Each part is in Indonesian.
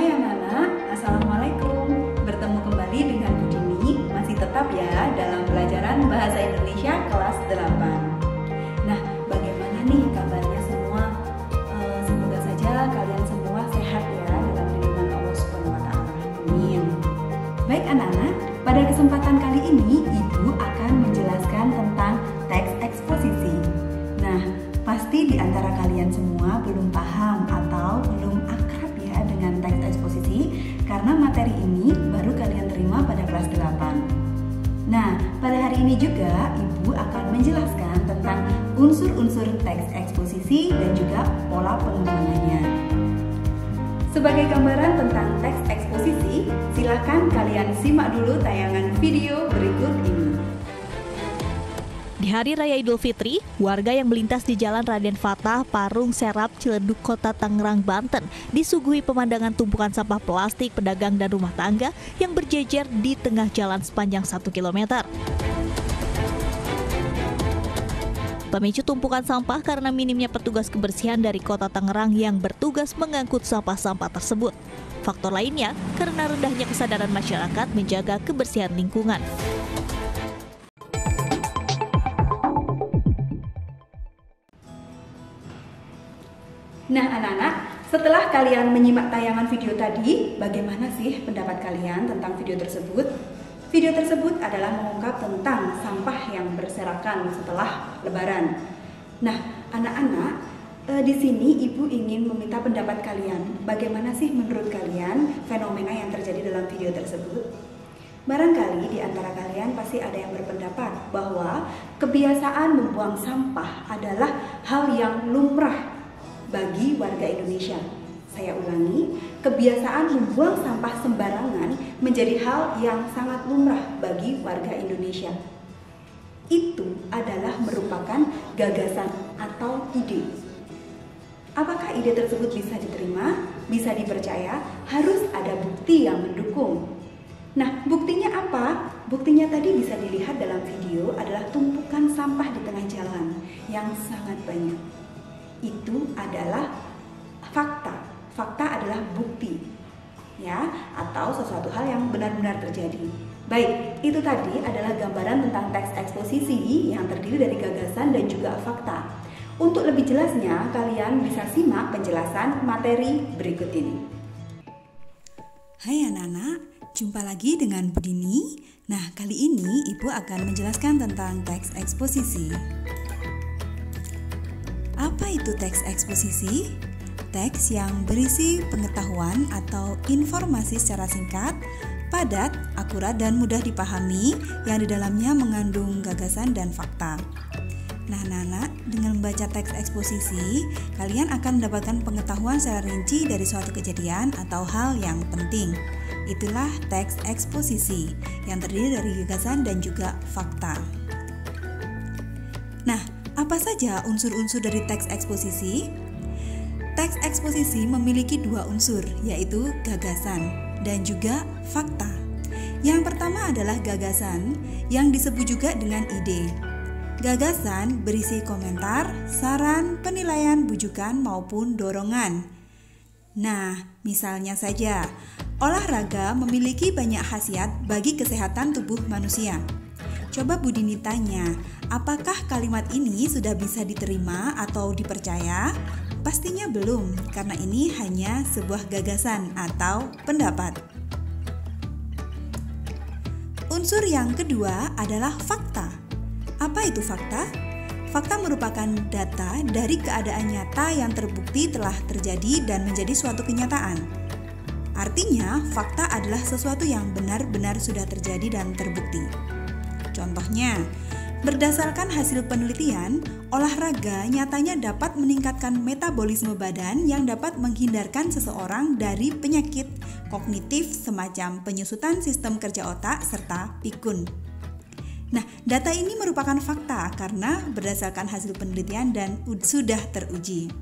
Hai anak-anak, Assalamualaikum. Bertemu kembali dengan Bu Dini, masih tetap ya dalam pelajaran Bahasa Indonesia kelas 8. Nah, bagaimana nih kabarnya semua? Semoga saja kalian semua sehat ya dalam lindungan Allah Subhanahu wa Ta'ala. Amin. Baik anak-anak, pada kesempatan kali ini Ibu akan menjelaskan tentang teks eksposisi. Nah, pasti di antara kalian semua belum paham atau belum akrab ya dengan teks eksposisi karena materi ini baru kalian terima pada kelas 8. Nah, pada hari ini juga Ibu akan menjelaskan tentang unsur-unsur teks eksposisi dan juga pola pengembangannya. Sebagai gambaran tentang teks eksposisi, silakan kalian simak dulu tayangan video berikut ini. Di Hari Raya Idul Fitri, warga yang melintas di Jalan Raden Fatah, Parung Serap, Ciledug, Kota Tangerang, Banten disuguhi pemandangan tumpukan sampah plastik, pedagang dan rumah tangga yang berjejer di tengah jalan sepanjang 1 km. Pemicu tumpukan sampah karena minimnya petugas kebersihan dari Kota Tangerang yang bertugas mengangkut sampah-sampah tersebut. Faktor lainnya karena rendahnya kesadaran masyarakat menjaga kebersihan lingkungan. Nah anak-anak, setelah kalian menyimak tayangan video tadi, bagaimana sih pendapat kalian tentang video tersebut? Video tersebut adalah mengungkap tentang sampah yang berserakan setelah Lebaran. Nah anak-anak, di sini Ibu ingin meminta pendapat kalian. Bagaimana sih menurut kalian fenomena yang terjadi dalam video tersebut? Barangkali di antara kalian pasti ada yang berpendapat bahwa kebiasaan membuang sampah adalah hal yang lumrah bagi warga Indonesia. Saya ulangi, kebiasaan membuang sampah sembarangan menjadi hal yang sangat lumrah bagi warga Indonesia. Itu adalah merupakan gagasan atau ide. Apakah ide tersebut bisa diterima, bisa dipercaya? Harus ada bukti yang mendukung. Nah, buktinya apa? Buktinya tadi bisa dilihat dalam video adalah tumpukan sampah di tengah jalan yang sangat banyak. Itu adalah fakta. Fakta adalah bukti, ya, atau sesuatu hal yang benar-benar terjadi. Baik, itu tadi adalah gambaran tentang teks eksposisi yang terdiri dari gagasan dan juga fakta. Untuk lebih jelasnya, kalian bisa simak penjelasan materi berikut ini. Hai anak-anak, jumpa lagi dengan Bu Dini. Nah, kali ini Ibu akan menjelaskan tentang teks eksposisi. Apa itu teks eksposisi? Teks yang berisi pengetahuan atau informasi secara singkat, padat, akurat, dan mudah dipahami yang di dalamnya mengandung gagasan dan fakta. Nah, anak-anak, dengan membaca teks eksposisi, kalian akan mendapatkan pengetahuan secara rinci dari suatu kejadian atau hal yang penting. Itulah teks eksposisi yang terdiri dari gagasan dan juga fakta. Nah, apa saja unsur-unsur dari teks eksposisi? Teks eksposisi memiliki dua unsur, yaitu gagasan dan juga fakta. Yang pertama adalah gagasan, yang disebut juga dengan ide. Gagasan berisi komentar, saran, penilaian, bujukan, maupun dorongan. Nah, misalnya saja, olahraga memiliki banyak khasiat bagi kesehatan tubuh manusia. Coba Bu Dini tanya, apakah kalimat ini sudah bisa diterima atau dipercaya? Pastinya belum, karena ini hanya sebuah gagasan atau pendapat. Unsur yang kedua adalah fakta. Apa itu fakta? Fakta merupakan data dari keadaan nyata yang terbukti telah terjadi dan menjadi suatu kenyataan. Artinya, fakta adalah sesuatu yang benar-benar sudah terjadi dan terbukti. Contohnya, berdasarkan hasil penelitian, olahraga nyatanya dapat meningkatkan metabolisme badan yang dapat menghindarkan seseorang dari penyakit kognitif semacam penyusutan sistem kerja otak serta pikun. Nah, data ini merupakan fakta karena berdasarkan hasil penelitian dan sudah teruji.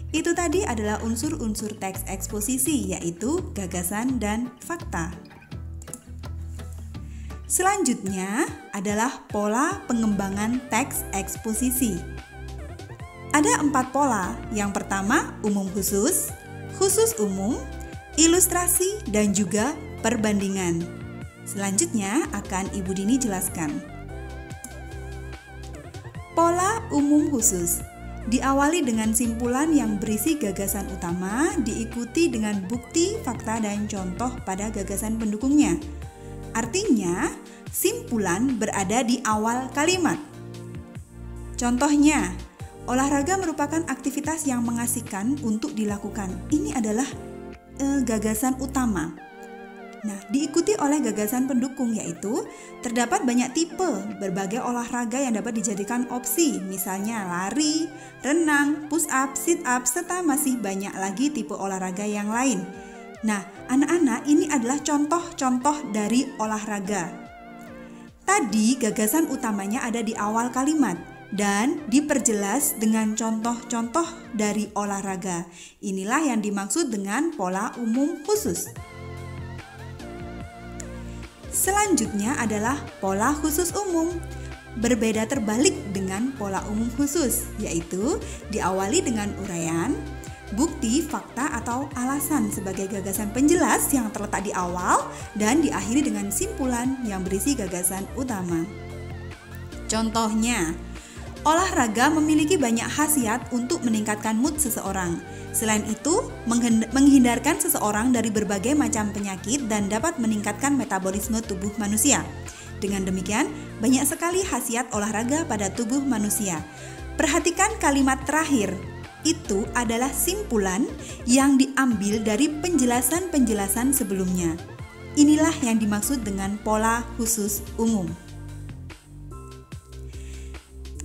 Itu tadi adalah unsur-unsur teks eksposisi, yaitu gagasan dan fakta. Selanjutnya adalah pola pengembangan teks eksposisi. Ada 4 pola. Yang pertama, umum khusus. khusus umum, ilustrasi, dan juga perbandingan. Selanjutnya akan Ibu Dini jelaskan. Pola umum khusus diawali dengan simpulan yang berisi gagasan utama, diikuti dengan bukti, fakta, dan contoh pada gagasan pendukungnya. Artinya, simpulan berada di awal kalimat. Contohnya, olahraga merupakan aktivitas yang mengasihkan untuk dilakukan. Ini adalah gagasan utama. Nah, diikuti oleh gagasan pendukung, yaitu terdapat banyak tipe berbagai olahraga yang dapat dijadikan opsi, misalnya lari, renang, push up, sit up, serta masih banyak lagi tipe olahraga yang lain. Nah, anak-anak, ini adalah contoh-contoh dari olahraga. Tadi gagasan utamanya ada di awal kalimat dan diperjelas dengan contoh-contoh dari olahraga. Inilah yang dimaksud dengan pola umum khusus. Selanjutnya adalah pola khusus umum. Berbeda terbalik dengan pola umum khusus, yaitu diawali dengan uraian, bukti, fakta, atau alasan sebagai gagasan penjelas yang terletak di awal dan diakhiri dengan simpulan yang berisi gagasan utama. Contohnya, olahraga memiliki banyak khasiat untuk meningkatkan mood seseorang. Selain itu, menghindarkan seseorang dari berbagai macam penyakit dan dapat meningkatkan metabolisme tubuh manusia. Dengan demikian, banyak sekali khasiat olahraga pada tubuh manusia. Perhatikan kalimat terakhir. Itu adalah simpulan yang diambil dari penjelasan-penjelasan sebelumnya. Inilah yang dimaksud dengan pola khusus umum.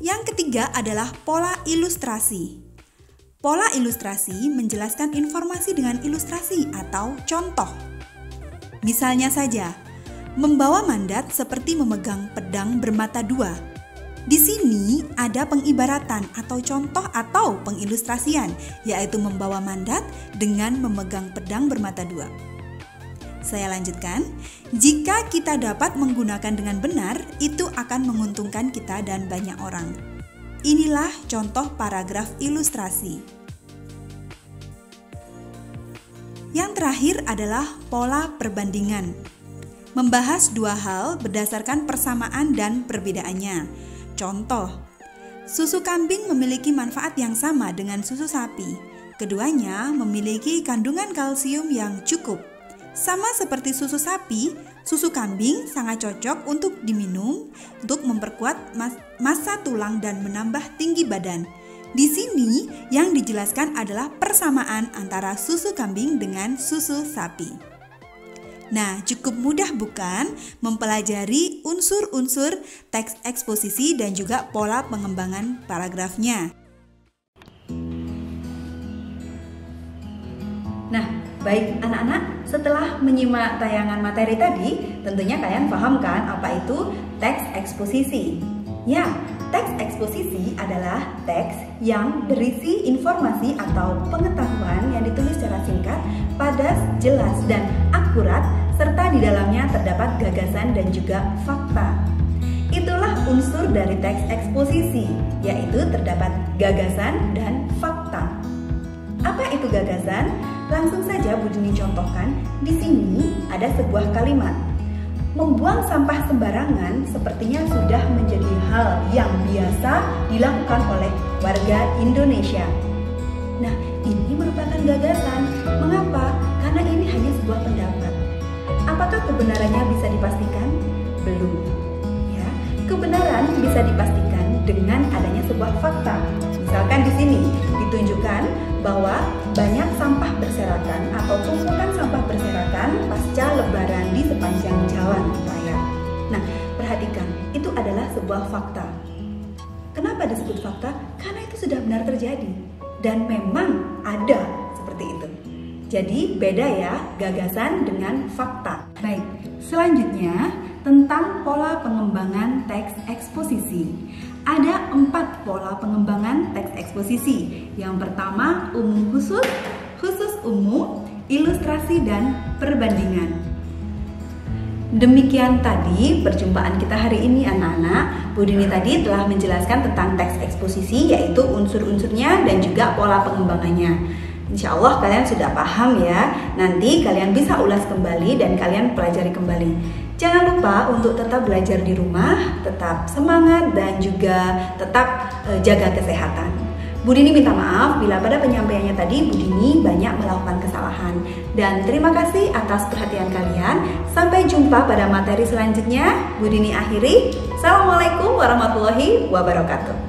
Yang ketiga adalah pola ilustrasi. Pola ilustrasi menjelaskan informasi dengan ilustrasi atau contoh. Misalnya saja, membawa mandat seperti memegang pedang bermata dua. Di sini ada pengibaratan atau contoh atau pengilustrasian, yaitu membawa mandat dengan memegang pedang bermata dua. Saya lanjutkan, jika kita dapat menggunakan dengan benar, itu akan menguntungkan kita dan banyak orang. Inilah contoh paragraf ilustrasi. Yang terakhir adalah pola perbandingan. Membahas dua hal berdasarkan persamaan dan perbedaannya. Contoh, susu kambing memiliki manfaat yang sama dengan susu sapi. Keduanya memiliki kandungan kalsium yang cukup. Sama seperti susu sapi, susu kambing sangat cocok untuk diminum untuk memperkuat massa tulang dan menambah tinggi badan. Di sini yang dijelaskan adalah persamaan antara susu kambing dengan susu sapi. Nah, cukup mudah bukan mempelajari unsur-unsur teks eksposisi dan juga pola pengembangan paragrafnya. Nah, baik anak-anak, setelah menyimak tayangan materi tadi, tentunya kalian paham kan apa itu teks eksposisi? Ya, teks eksposisi adalah teks yang berisi informasi atau pengetahuan yang ditulis secara singkat, padat, jelas, dan akurat, serta di dalamnya terdapat gagasan dan juga fakta. Itulah unsur dari teks eksposisi, yaitu terdapat gagasan dan fakta. Apa itu gagasan? Langsung saja Bu Dini contohkan. Di sini ada sebuah kalimat. Membuang sampah sembarangan sepertinya sudah menjadi hal yang biasa dilakukan oleh warga Indonesia. Nah, ini merupakan gagasan. Mengapa? Karena ini hanya sebuah pendapat. Apakah kebenarannya bisa dipastikan? Belum. Ya, kebenaran bisa dipastikan dengan adanya sebuah fakta. Misalkan di sini ditunjukkan bahwa banyak sampah berserakan atau tumpukan sampah berserakan pasca lebaran di sepanjang jalan raya. Nah, perhatikan, itu adalah sebuah fakta. Kenapa disebut fakta? Karena itu sudah benar terjadi dan memang ada seperti itu. Jadi beda ya gagasan dengan fakta. Baik, selanjutnya tentang pola pengembangan teks eksposisi. Ada 4 pola pengembangan teks eksposisi. Yang pertama, umum khusus, khusus umum, ilustrasi, dan perbandingan. Demikian tadi perjumpaan kita hari ini anak-anak. Bu Dini tadi telah menjelaskan tentang teks eksposisi, yaitu unsur-unsurnya dan juga pola pengembangannya. Insya Allah kalian sudah paham ya. Nanti kalian bisa ulas kembali dan kalian pelajari kembali. Jangan lupa untuk tetap belajar di rumah, tetap semangat dan juga tetap jaga kesehatan. Bu Dini minta maaf bila pada penyampaiannya tadi Bu Dini banyak melakukan kesalahan. Dan terima kasih atas perhatian kalian. Sampai jumpa pada materi selanjutnya. Bu Dini akhiri. Assalamualaikum warahmatullahi wabarakatuh.